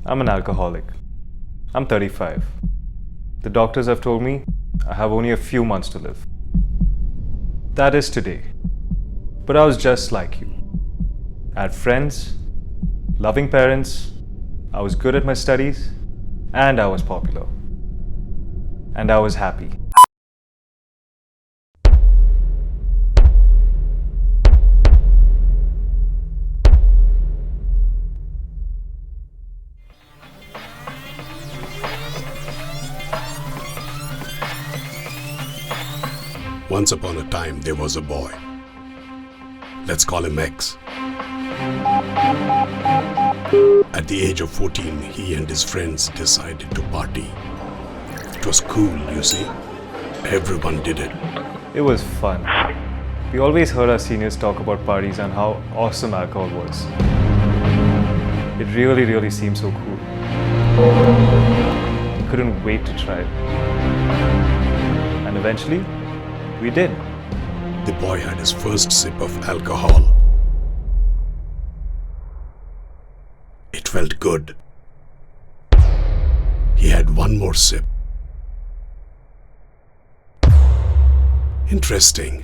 I'm an alcoholic. I'm 35. The doctors have told me I have only a few months to live. That is today. But I was just like you. I had friends, loving parents, I was good at my studies, and I was popular. And I was happy. Once upon a time, there was a boy. Let's call him X. At the age of 14, he and his friends decided to party. It was cool, you see. Everyone did it. It was fun. We always heard our seniors talk about parties and how awesome alcohol was. It really seemed so cool. We couldn't wait to try it. And eventually, we did. The boy had his first sip of alcohol. It felt good. He had one more sip. Interesting.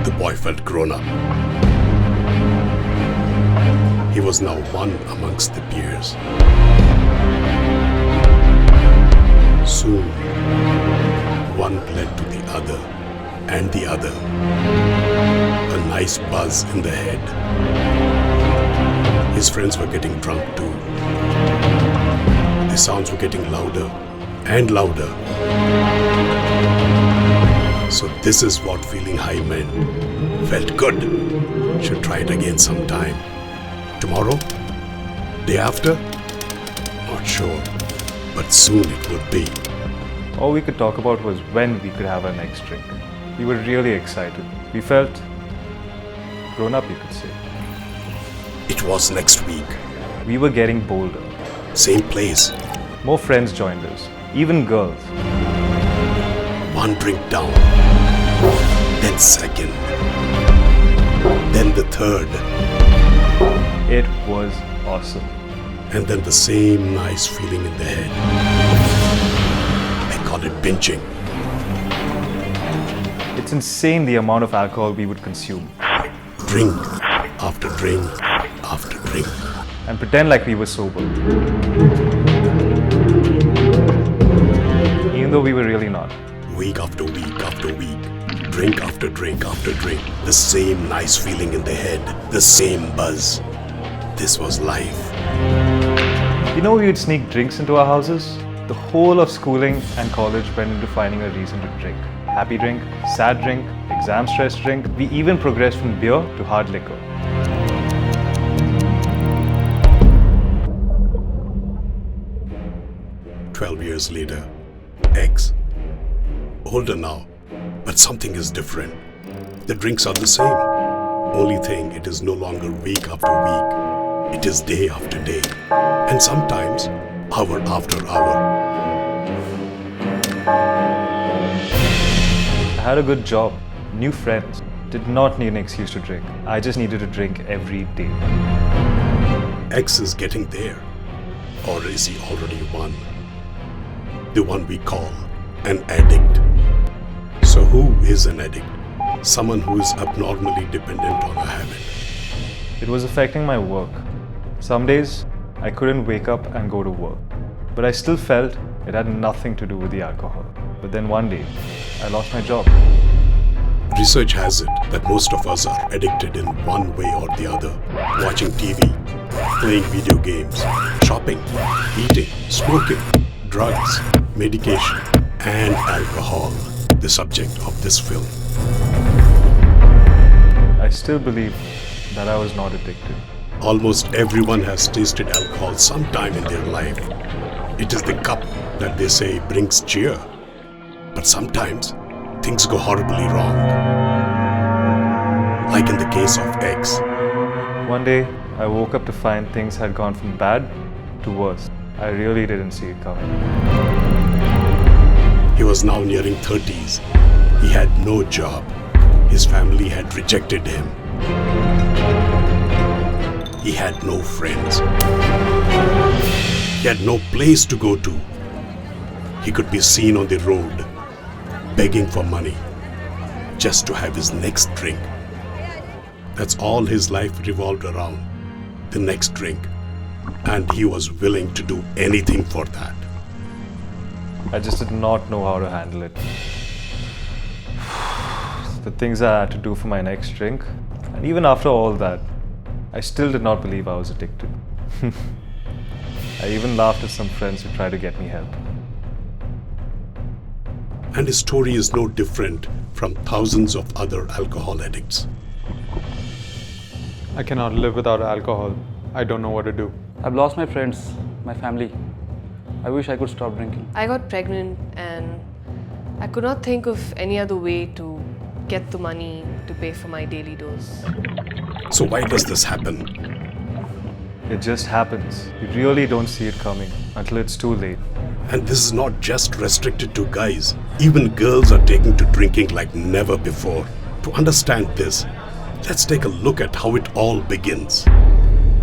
The boy felt grown up. He was now one amongst the peers. Soon, one led to the other and the other. A nice buzz in the head. His friends were getting drunk too. The sounds were getting louder and louder. So this is what feeling high meant. Felt good. Should try it again sometime. Tomorrow? Day after? Not sure. But soon it would be. All we could talk about was when we could have our next drink. We were really excited. We felt grown up, you could say. It was next week. We were getting bolder. Same place. More friends joined us, even girls. One drink down. Then second. Then the third. It was awesome. And then the same nice feeling in the head. I call it binging. It's insane the amount of alcohol we would consume. Drink after drink after drink. And pretend like we were sober. Even though we were really not. Week after week after week. Drink after drink after drink. The same nice feeling in the head. The same buzz. This was life. You know, we would sneak drinks into our houses? The whole of schooling and college went into finding a reason to drink. Happy drink, sad drink, exam stress drink. We even progressed from beer to hard liquor. "12 years later, X. Older now, but something is different. The drinks are the same. Only thing, it is no longer week after week. It is day after day. And sometimes, hour after hour. I had a good job, new friends, did not need an excuse to drink. I just needed to drink every day. X is getting there. Or is he already one? The one we call an addict. So who is an addict? Someone who is abnormally dependent on a habit. It was affecting my work. Some days, I couldn't wake up and go to work. But I still felt it had nothing to do with the alcohol. But then one day, I lost my job. Research has it that most of us are addicted in one way or the other. Watching TV, playing video games, shopping, eating, smoking, drugs, medication, and alcohol, the subject of this film. I still believe that I was not addicted. Almost everyone has tasted alcohol sometime in their life. It is the cup that they say brings cheer. But sometimes, things go horribly wrong. Like in the case of X. One day, I woke up to find things had gone from bad to worse. I really didn't see it coming. He was now nearing 30s. He had no job. His family had rejected him. He had no friends. He had no place to go to. He could be seen on the road, begging for money, just to have his next drink. That's all his life revolved around, the next drink. And he was willing to do anything for that. I just did not know how to handle it. The things I had to do for my next drink, and even after all that, I still did not believe I was addicted. I even laughed at some friends who tried to get me help. And his story is no different from thousands of other alcohol addicts. I cannot live without alcohol. I don't know what to do. I've lost my friends, my family. I wish I could stop drinking. I got pregnant and I could not think of any other way to get the money to pay for my daily dose. So why does this happen? It just happens. You really don't see it coming until it's too late. And this is not just restricted to guys. Even girls are taking to drinking like never before. To understand this, let's take a look at how it all begins.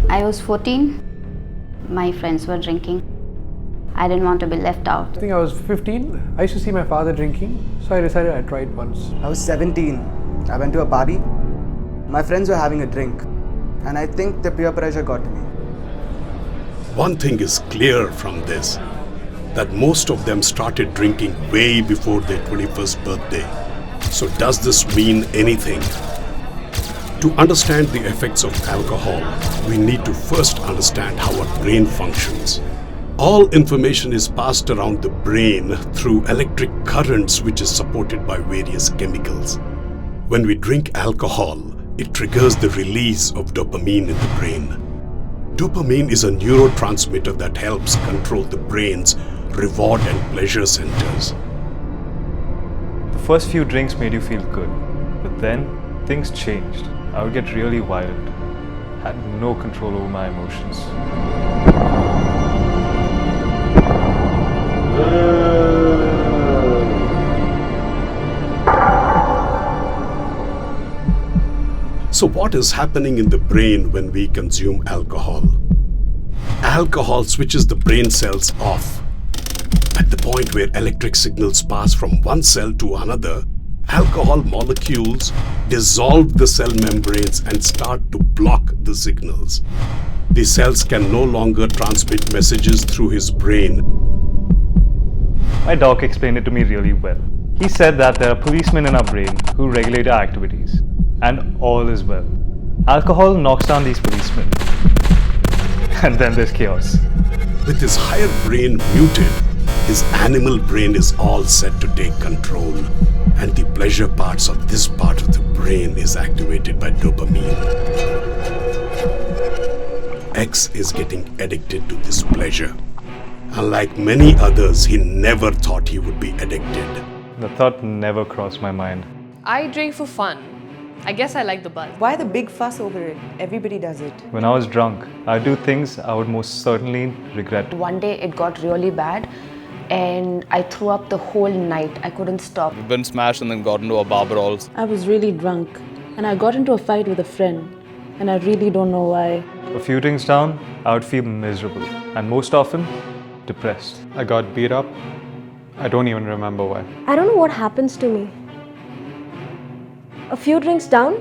I was 14. My friends were drinking. I didn't want to be left out. I think I was 15. I used to see my father drinking, so I decided I'd try it once. I was 17. I went to a party. My friends were having a drink, and I think the peer pressure got to me. One thing is clear from this, that most of them started drinking way before their 21st birthday. So does this mean anything? To understand the effects of alcohol, we need to first understand how our brain functions. All information is passed around the brain through electric currents, which is supported by various chemicals. When we drink alcohol, it triggers the release of dopamine in the brain. Dopamine is a neurotransmitter that helps control the brain's reward and pleasure centers. The first few drinks made you feel good, but then things changed. I would get really violent. Had no control over my emotions. So what is happening in the brain when we consume alcohol? Alcohol switches the brain cells off. At the point where electric signals pass from one cell to another, alcohol molecules dissolve the cell membranes and start to block the signals. The cells can no longer transmit messages through his brain. My doc explained it to me really well. He said that there are policemen in our brain who regulate our activities, and all is well. Alcohol knocks down these policemen, and then there's chaos. With his higher brain muted, his animal brain is all set to take control, and the pleasure parts of this part of the brain is activated by dopamine. X is getting addicted to this pleasure. Unlike many others, he never thought he would be addicted. The thought never crossed my mind. I drink for fun. I guess I like the buzz. Why the big fuss over it? Everybody does it. When I was drunk, I'd do things I would most certainly regret. One day it got really bad and I threw up the whole night. I couldn't stop. We've been smashed and then got into a bar brawls. I was really drunk and I got into a fight with a friend and I really don't know why. A few drinks down, I would feel miserable and most often, depressed. I got beat up. I don't even remember why. I don't know what happens to me. A few drinks down,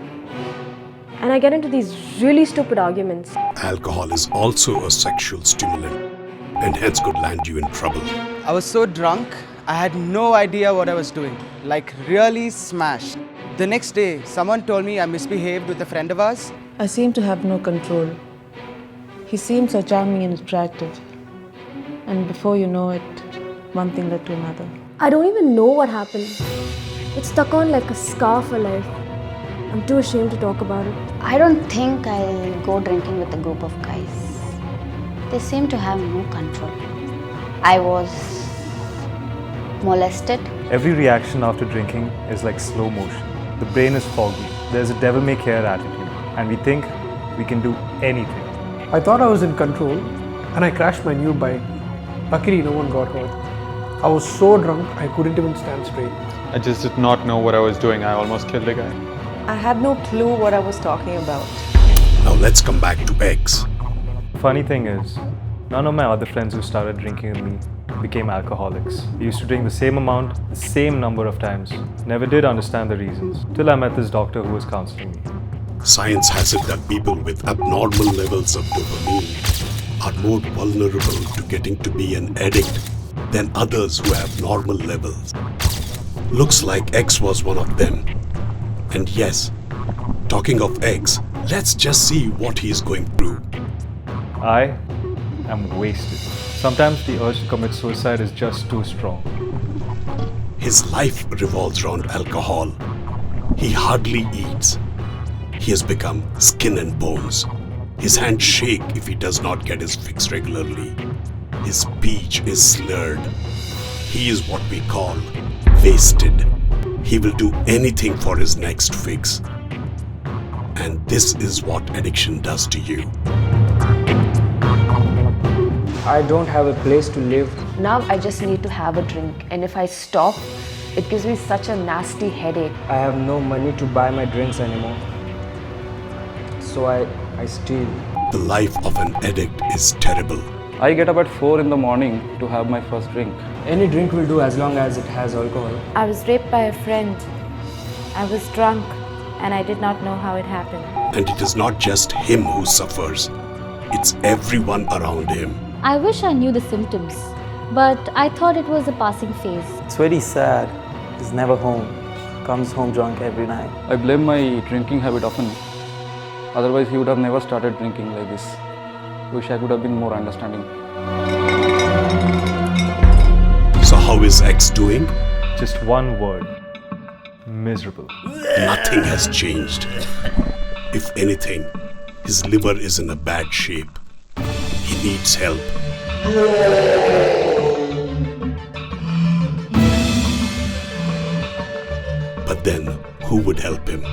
and I get into these really stupid arguments. Alcohol is also a sexual stimulant and hence could land you in trouble. I was so drunk, I had no idea what I was doing. Like, really smashed. The next day, someone told me I misbehaved with a friend of ours. I seem to have no control. He seemed so charming and attractive. And before you know it, one thing led to another. I don't even know what happened. It's stuck on like a scar for life. I'm too ashamed to talk about it. I don't think I'll go drinking with a group of guys. They seem to have no control. I was molested. Every reaction after drinking is like slow motion. The brain is foggy. There's a devil-may-care attitude, and we think we can do anything. I thought I was in control, and I crashed my new bike. Luckily, no one got hurt. I was so drunk, I couldn't even stand straight. I just did not know what I was doing. I almost killed a guy. I had no clue what I was talking about. Now let's come back to X. Funny thing is, none of my other friends who started drinking with me became alcoholics. We used to drink the same amount, the same number of times. Never did understand the reasons, till I met this doctor who was counseling me. Science has it that people with abnormal levels of dopamine are more vulnerable to getting to be an addict than others who have normal levels. Looks like X was one of them. And yes, talking of X, let's just see what he's going through. I am wasted. Sometimes the urge to commit suicide is just too strong. His life revolves around alcohol. He hardly eats. He has become skin and bones. His hands shake if he does not get his fix regularly. His speech is slurred. He is what we call wasted. He will do anything for his next fix. And this is what addiction does to you. I don't have a place to live. Now I just need to have a drink, and if I stop, it gives me such a nasty headache. I have no money to buy my drinks anymore. So I steal. The life of an addict is terrible. I get up at 4 in the morning to have my first drink. Any drink will do as long as it has alcohol. I was raped by a friend. I was drunk and I did not know how it happened. And it is not just him who suffers. It's everyone around him. I wish I knew the symptoms, but I thought it was a passing phase. It's very sad. He's never home. Comes home drunk every night. I blame my drinking habit often. Otherwise, he would have never started drinking like this. Wish I could have been more understanding. So how is X doing? Just one word. Miserable. Nothing has changed. If anything, his liver is in a bad shape. He needs help. But then, who would help him?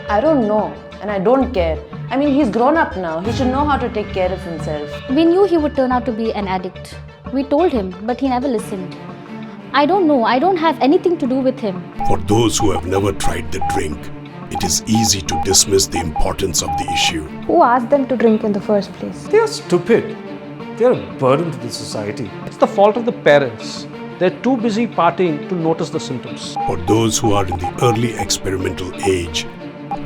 I don't know, and I don't care. I mean, he's grown up now. He should know how to take care of himself. We knew he would turn out to be an addict. We told him, but he never listened. I don't know. I don't have anything to do with him. For those who have never tried the drink, it is easy to dismiss the importance of the issue. Who asked them to drink in the first place? They are stupid. They are a burden to the society. It's the fault of the parents. They're too busy partying to notice the symptoms. For those who are in the early experimental age,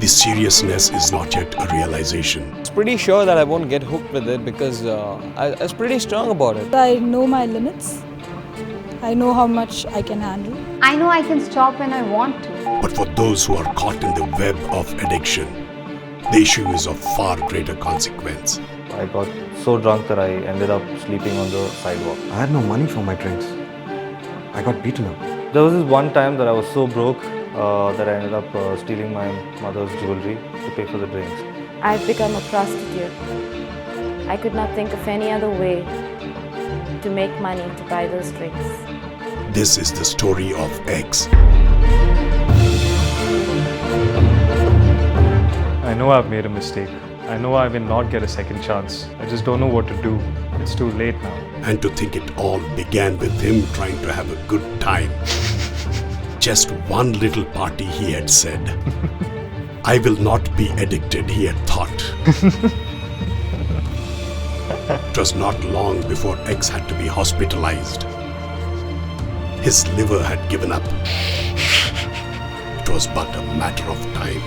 the seriousness is not yet a realization. I was pretty sure that I won't get hooked with it because I was pretty strong about it. I know my limits. I know how much I can handle. I know I can stop when I want to. But for those who are caught in the web of addiction, the issue is of far greater consequence. I got so drunk that I ended up sleeping on the sidewalk. I had no money for my drinks. I got beaten up. There was this one time that I was so broke that I ended up stealing my mother's jewelry to pay for the drinks. I've become a prostitute. I could not think of any other way to make money to buy those drinks. This is the story of X. I know I've made a mistake. I know I will not get a second chance. I just don't know what to do. It's too late now. And to think it all began with him trying to have a good time. Just one little party, he had said. I will not be addicted, he had thought. It was not long before X had to be hospitalized. His liver had given up. It was but a matter of time.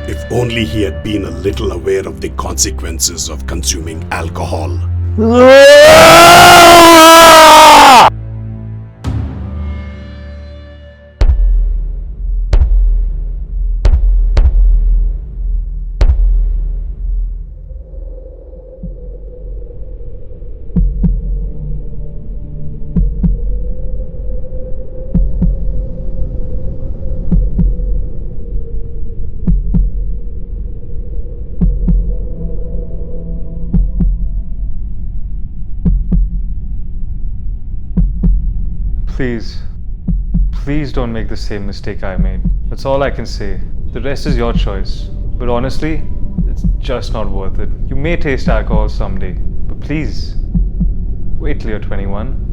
If only he had been a little aware of the consequences of consuming alcohol. Please don't make the same mistake I made. That's all I can say. The rest is your choice. But honestly, it's just not worth it. You may taste alcohol someday, but please, wait till you're 21.